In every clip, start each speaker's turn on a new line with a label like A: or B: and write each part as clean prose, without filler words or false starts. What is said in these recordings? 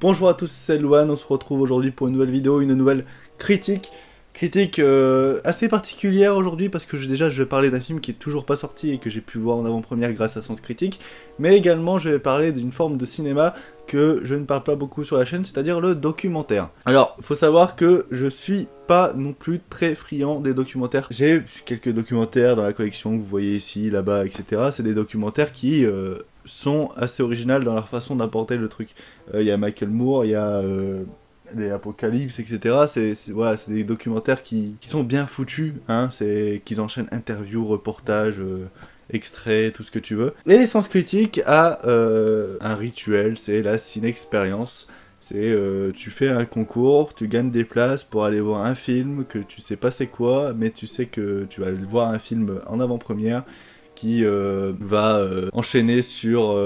A: Bonjour à tous, c'est Luan, on se retrouve aujourd'hui pour une nouvelle vidéo, une nouvelle critique. Critique assez particulière aujourd'hui parce que déjà je vais parler d'un film qui est toujours pas sorti et que j'ai pu voir en avant-première grâce à Sens Critique, mais également je vais parler d'une forme de cinéma que je ne parle pas beaucoup sur la chaîne, c'est-à-dire le documentaire. Alors, faut savoir que je suis pas non plus très friand des documentaires. J'ai quelques documentaires dans la collection que vous voyez ici, là-bas, etc. C'est des documentaires qui sont assez originaux dans leur façon d'apporter le truc. Il y a Michael Moore, il y a les Apocalypse, etc. Voilà, c'est des documentaires qui sont bien foutus, hein, c'est qu'ils enchaînent interviews, reportages, extraits, tout ce que tu veux. Et Sens Critique a un rituel, c'est la ciné-expérience. C'est tu fais un concours, tu gagnes des places pour aller voir un film que tu sais pas c'est quoi, mais tu sais que tu vas aller voir un film en avant-première qui va enchaîner sur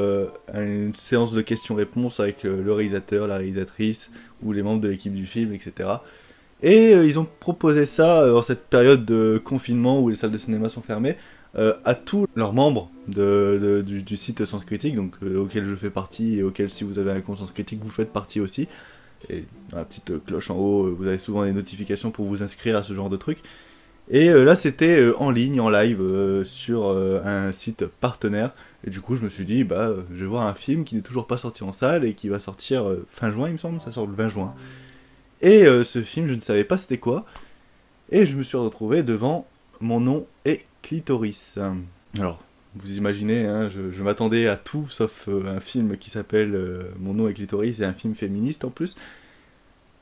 A: une séance de questions-réponses avec le réalisateur, la réalisatrice ou les membres de l'équipe du film, etc. Et ils ont proposé ça en cette période de confinement où les salles de cinéma sont fermées à tous leurs membres du site Sens Critique, donc auquel je fais partie et auquel, si vous avez un compte Sens Critique, vous faites partie aussi. Et dans la petite cloche en haut, vous avez souvent des notifications pour vous inscrire à ce genre de trucs. Et là c'était en ligne, en live, sur un site partenaire. Et du coup je me suis dit, bah je vais voir un film qui n'est toujours pas sorti en salle et qui va sortir fin juin il me semble, ça sort le 20 juin. Et ce film je ne savais pas c'était quoi. Et je me suis retrouvé devant Mon nom est Clitoris. Alors, vous imaginez, hein, je m'attendais à tout sauf un film qui s'appelle Mon nom est Clitoris et un film féministe en plus.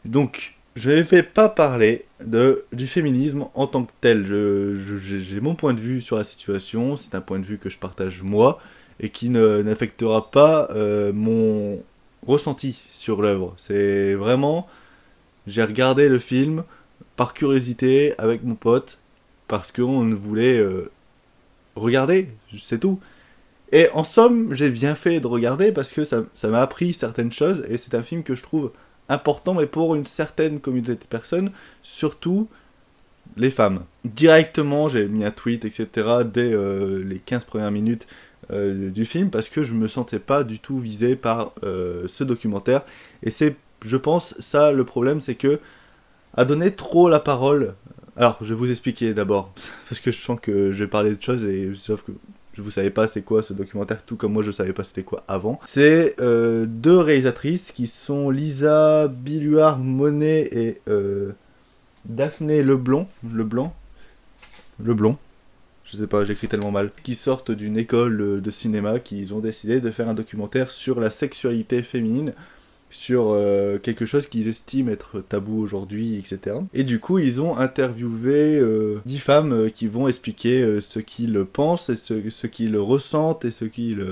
A: Donc, je ne vais pas parler du féminisme en tant que tel. J'ai mon point de vue sur la situation, c'est un point de vue que je partage moi, et qui n'affectera pas mon ressenti sur l'œuvre. C'est vraiment, j'ai regardé le film par curiosité avec mon pote, parce qu'on voulait regarder, c'est tout. Et en somme, j'ai bien fait de regarder, parce que ça m'a appris certaines choses, et c'est un film que je trouve important, mais pour une certaine communauté de personnes, surtout les femmes. Directement, j'ai mis un tweet, etc., dès les 15 premières minutes du film, parce que je me sentais pas du tout visé par ce documentaire. Et c'est, je pense, ça le problème, c'est que à donner trop la parole... Alors, je vais vous expliquer d'abord, parce que je sens que je vais parler de choses, et sauf que vous savez pas c'est quoi ce documentaire, tout comme moi je savais pas c'était quoi avant. C'est deux réalisatrices qui sont Lisa Billuard-Monet et Daphné Leblond, je sais pas, j'écris tellement mal, qui sortent d'une école de cinéma, qui ont décidé de faire un documentaire sur la sexualité féminine, sur quelque chose qu'ils estiment être tabou aujourd'hui, etc. Et du coup, ils ont interviewé 10 femmes qui vont expliquer ce qu'ils pensent, et ce qu'ils ressentent, et ce qu'ils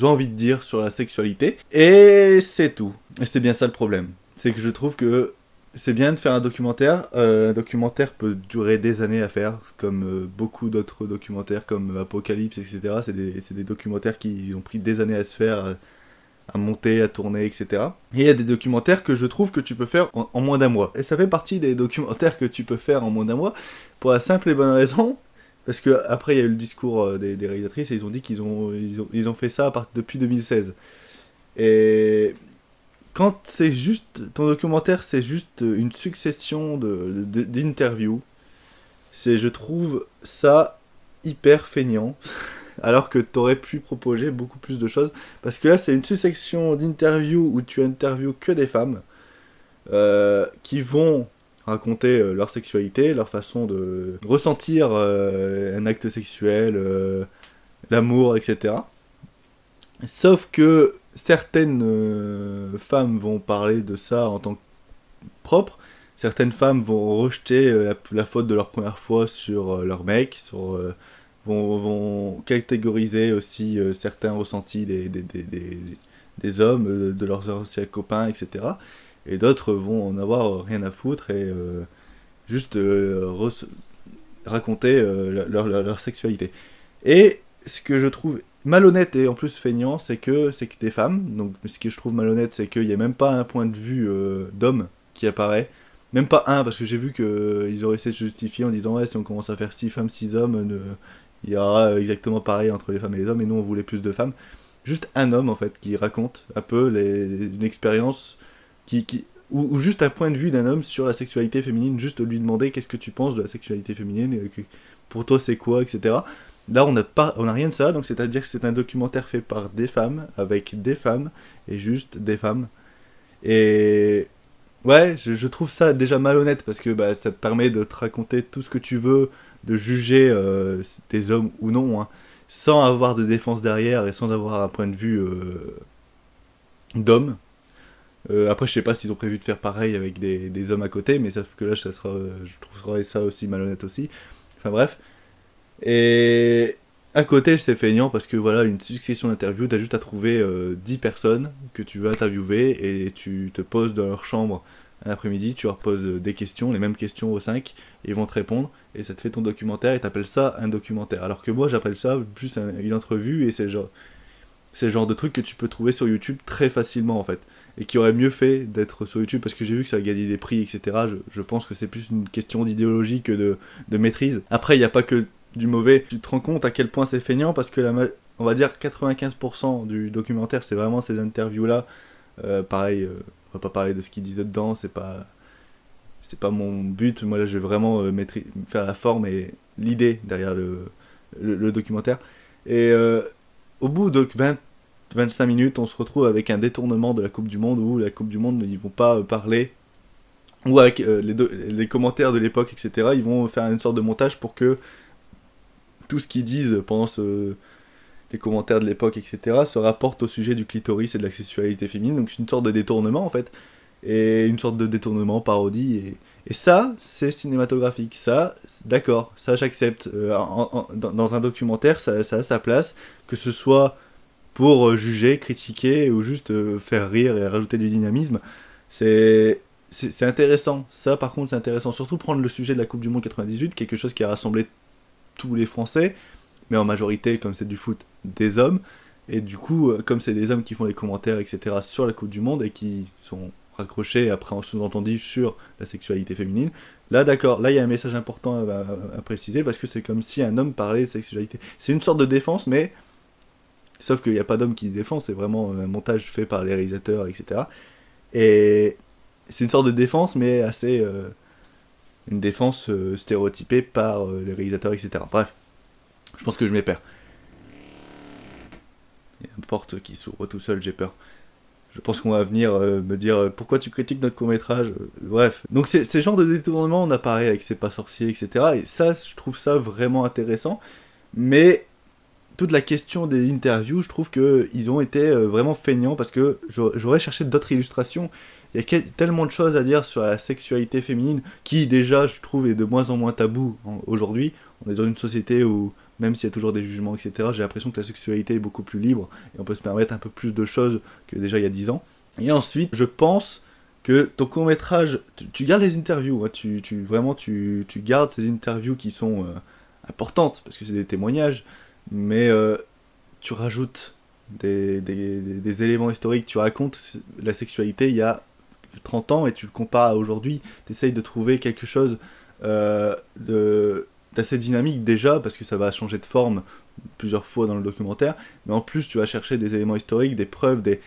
A: ont envie de dire sur la sexualité. Et c'est tout. Et c'est bien ça le problème. C'est que je trouve que c'est bien de faire un documentaire. Un documentaire peut durer des années à faire, comme beaucoup d'autres documentaires, comme Apocalypse, etc. C'est des documentaires qui ont pris des années à se faire, à monter, à tourner, etc. Et il y a des documentaires que je trouve que tu peux faire en moins d'un mois. Et ça fait partie des documentaires que tu peux faire en moins d'un mois, pour la simple et bonne raison, parce que après il y a eu le discours des réalisatrices, et ils ont dit qu'ils ont fait ça depuis 2016. Et quand c'est juste, ton documentaire c'est juste une succession d'interviews, je trouve ça hyper feignant. Alors que t'aurais pu proposer beaucoup plus de choses. Parce que là, c'est une succession d'interviews où tu interviews que des femmes qui vont raconter leur sexualité, leur façon de ressentir un acte sexuel, l'amour, etc. Sauf que certaines femmes vont parler de ça en tant que propre. Certaines femmes vont rejeter la faute de leur première fois sur leur mec, vont catégoriser aussi certains ressentis des hommes, de leurs anciens copains, etc. Et d'autres vont en avoir rien à foutre et juste raconter leur sexualité. Et ce que je trouve malhonnête et en plus feignant, c'est que des femmes. Donc ce que je trouve malhonnête, c'est qu'il n'y a même pas un point de vue d'homme qui apparaît. Même pas un, parce que j'ai vu qu'ils auraient essayé de justifier en disant ouais, si on commence à faire 6 femmes, 6 hommes, il y aura exactement pareil entre les femmes et les hommes, et nous on voulait plus de femmes. juste un homme en fait qui raconte un peu une expérience ou juste un point de vue d'un homme sur la sexualité féminine, juste lui demander qu'est-ce que tu penses de la sexualité féminine, pour toi c'est quoi, etc. Là on a rien de ça, donc c'est-à-dire que c'est un documentaire fait par des femmes, avec des femmes, et juste des femmes. Et ouais, je trouve ça déjà malhonnête, parce que bah, ça te permet de te raconter tout ce que tu veux, de juger des hommes ou non, hein, sans avoir de défense derrière et sans avoir un point de vue d'homme. Après, je sais pas s'ils ont prévu de faire pareil avec des hommes à côté, mais sauf que là, ça sera, je trouverais ça aussi malhonnête aussi. Enfin bref. Et à côté, c'est feignant parce que voilà, une succession d'interviews, t'as juste à trouver 10 personnes que tu veux interviewer et tu te poses dans leur chambre un après-midi, tu leur poses des questions, les mêmes questions aux 5, et ils vont te répondre, et ça te fait ton documentaire, et t'appelles ça un documentaire. Alors que moi, j'appelle ça plus une entrevue, et c'est le genre de truc que tu peux trouver sur YouTube très facilement en fait. Et qui aurait mieux fait d'être sur YouTube parce que j'ai vu que ça a gagné des prix, etc. Je pense que c'est plus une question d'idéologie que de maîtrise. Après, il n'y a pas que du mauvais. Tu te rends compte à quel point c'est feignant parce que on va dire 95% du documentaire, c'est vraiment ces interviews-là. Pareil, on va pas parler de ce qu'ils disaient dedans, c'est pas mon but. Moi là, je vais vraiment faire la forme et l'idée derrière le documentaire. Et au bout de 25 minutes, on se retrouve avec un détournement de la Coupe du Monde où la Coupe du Monde, ils vont pas parler, ou avec les commentaires de l'époque, etc. Ils vont faire une sorte de montage pour que tout ce qu'ils disent pendant les commentaires de l'époque, etc., se rapporte au sujet du clitoris et de la sexualité féminine. Donc c'est une sorte de détournement en fait, et une sorte de détournement, parodie, et ça, c'est cinématographique. Ça, d'accord, ça j'accepte. Dans un documentaire, ça a sa place, que ce soit pour juger, critiquer ou juste faire rire et rajouter du dynamisme. C'est intéressant. Ça, par contre, c'est intéressant. Surtout prendre le sujet de la Coupe du Monde 98, quelque chose qui a rassemblé tous les Français, mais en majorité, comme c'est du foot, des hommes. Et du coup, comme c'est des hommes qui font les commentaires, etc., sur la Coupe du Monde et qui sont raccrochés après en sous-entendu sur la sexualité féminine, là, d'accord, là, il y a un message important à préciser parce que c'est comme si un homme parlait de sexualité. C'est une sorte de défense, mais sauf qu'il n'y a pas d'homme qui défend, c'est vraiment un montage fait par les réalisateurs, etc. Et c'est une sorte de défense, mais assez une défense stéréotypée par les réalisateurs, etc. Bref, je pense que je m'épère. Il y a une porte qui s'ouvre tout seul, j'ai peur. Je pense qu'on va venir me dire pourquoi tu critiques notre court-métrage. Bref. Donc c'est ce genre de détournement, on apparaît avec C'est pas sorcier, etc. Et ça, je trouve ça vraiment intéressant. Mais toute la question des interviews, je trouve qu'ils ont été vraiment feignants parce que j'aurais cherché d'autres illustrations. Il y a tellement de choses à dire sur la sexualité féminine qui déjà, je trouve, est de moins en moins tabou aujourd'hui. On est dans une société où, même s'il y a toujours des jugements, etc., j'ai l'impression que la sexualité est beaucoup plus libre et on peut se permettre un peu plus de choses que déjà il y a 10 ans. Et ensuite, je pense que ton court-métrage, tu gardes les interviews, hein, vraiment tu gardes ces interviews qui sont importantes parce que c'est des témoignages, mais tu rajoutes des éléments historiques, tu racontes la sexualité il y a 30 ans et tu le compares à aujourd'hui, tu essayes de trouver quelque chose d'assez dynamique déjà, parce que ça va changer de forme plusieurs fois dans le documentaire, mais en plus tu vas chercher des éléments historiques, des preuves, des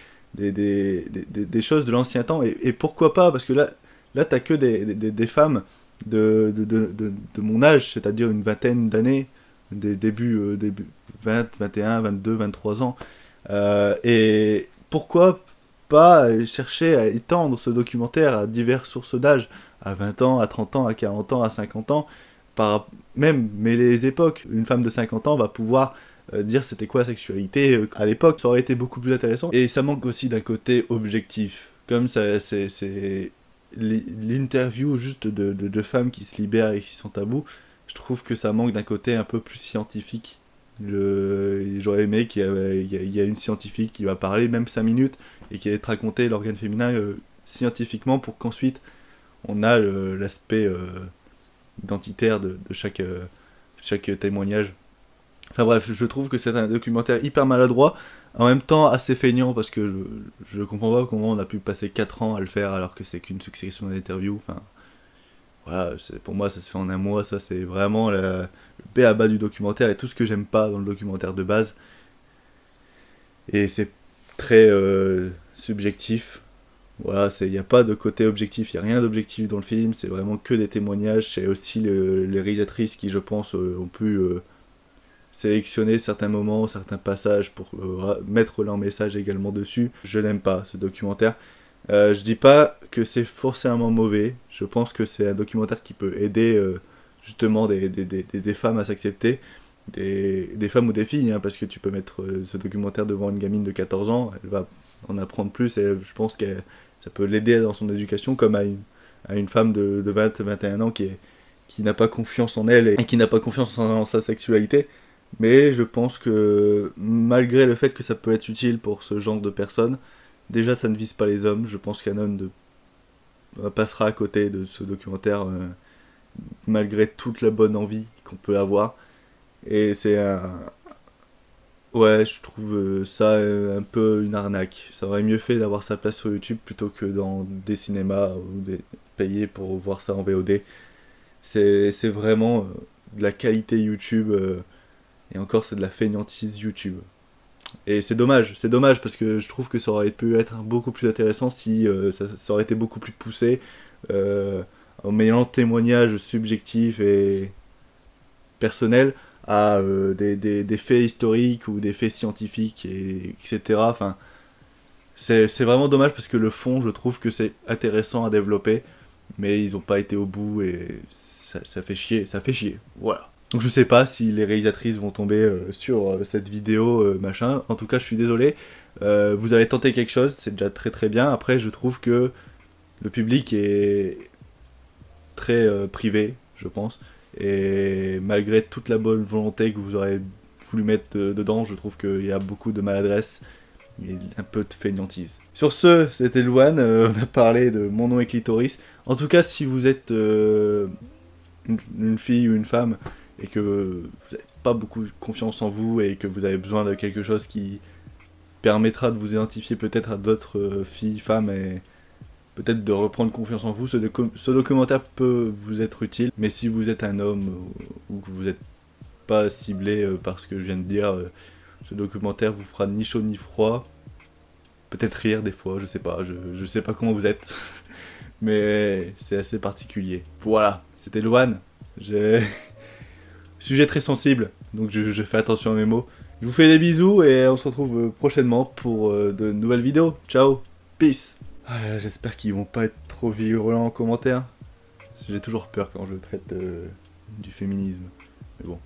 A: choses de l'ancien temps, et pourquoi pas, parce que là t'as que des femmes de mon âge, c'est-à-dire une vingtaine d'années, début 20, 21, 22, 23 ans. Et pourquoi pas chercher à étendre ce documentaire à diverses sources d'âge, à 20 ans, à 30 ans, à 40 ans, à 50 ans, même les époques. Une femme de 50 ans va pouvoir dire c'était quoi la sexualité à l'époque, ça aurait été beaucoup plus intéressant. Et ça manque aussi d'un côté objectif. Comme ça, c'est l'interview juste de femmes qui se libèrent et qui sont tabous. Je trouve que ça manque d'un côté un peu plus scientifique. J'aurais aimé qu'il y ait une scientifique qui va parler même 5 minutes et qui va te raconter l'organe féminin scientifiquement pour qu'ensuite on a l'aspect identitaire de chaque témoignage. Enfin bref, je trouve que c'est un documentaire hyper maladroit, en même temps assez feignant parce que je comprends pas comment on a pu passer 4 ans à le faire alors que c'est qu'une succession d'interviews. Enfin, voilà, pour moi ça se fait en un mois, ça c'est vraiment le b à bas du documentaire et tout ce que j'aime pas dans le documentaire de base. et c'est très subjectif. Voilà, il n'y a pas de côté objectif, il n'y a rien d'objectif dans le film, c'est vraiment que des témoignages. C'est aussi les réalisatrices qui, je pense, ont pu sélectionner certains moments, certains passages pour mettre leur message également dessus. Je n'aime pas ce documentaire. Je dis pas que c'est forcément mauvais, je pense que c'est un documentaire qui peut aider justement des femmes à s'accepter, des femmes ou des filles, hein, parce que tu peux mettre ce documentaire devant une gamine de 14 ans, elle va en apprendre plus et je pense que ça peut l'aider dans son éducation comme à une femme de 20-21 ans qui n'a pas confiance en elle et qui n'a pas confiance en sa sexualité. Mais je pense que malgré le fait que ça peut être utile pour ce genre de personnes, déjà ça ne vise pas les hommes. Je pense qu'un homme passera à côté de ce documentaire malgré toute la bonne envie qu'on peut avoir. Et c'est un... Ouais, je trouve ça un peu une arnaque. Ça aurait mieux fait d'avoir sa place sur YouTube plutôt que dans des cinémas ou payer pour voir ça en VOD. C'est vraiment de la qualité YouTube et encore c'est de la fainéantise YouTube. Et c'est dommage parce que je trouve que ça aurait pu être beaucoup plus intéressant si ça aurait été beaucoup plus poussé en mêlant témoignages subjectifs et personnels à des faits historiques ou des faits scientifiques, etc. Enfin, c'est vraiment dommage parce que le fond, je trouve que c'est intéressant à développer, mais ils n'ont pas été au bout et ça fait chier, voilà. Donc je sais pas si les réalisatrices vont tomber sur cette vidéo, machin. En tout cas, je suis désolé. Vous avez tenté quelque chose, c'est déjà très très bien. Après, je trouve que le public est très privé, je pense. Et malgré toute la bonne volonté que vous aurez voulu mettre dedans, je trouve qu'il y a beaucoup de maladresse et un peu de fainéantise. Sur ce, c'était Louane, on a parlé de Mon nom est Clitoris. En tout cas, si vous êtes une fille ou une femme et que vous n'avez pas beaucoup de confiance en vous et que vous avez besoin de quelque chose qui permettra de vous identifier peut-être à d'autres filles, femmes et peut-être de reprendre confiance en vous, ce documentaire peut vous être utile. Mais si vous êtes un homme ou que vous n'êtes pas ciblé par ce que je viens de dire, ce documentaire vous fera ni chaud ni froid. Peut-être rire des fois, je sais pas, je sais pas comment vous êtes. Mais c'est assez particulier. Voilà, c'était Louane. Sujet très sensible, donc je fais attention à mes mots. Je vous fais des bisous et on se retrouve prochainement pour de nouvelles vidéos. Ciao, peace. J'espère qu'ils vont pas être trop virulents en commentaire. J'ai toujours peur quand je traite du féminisme. Mais bon.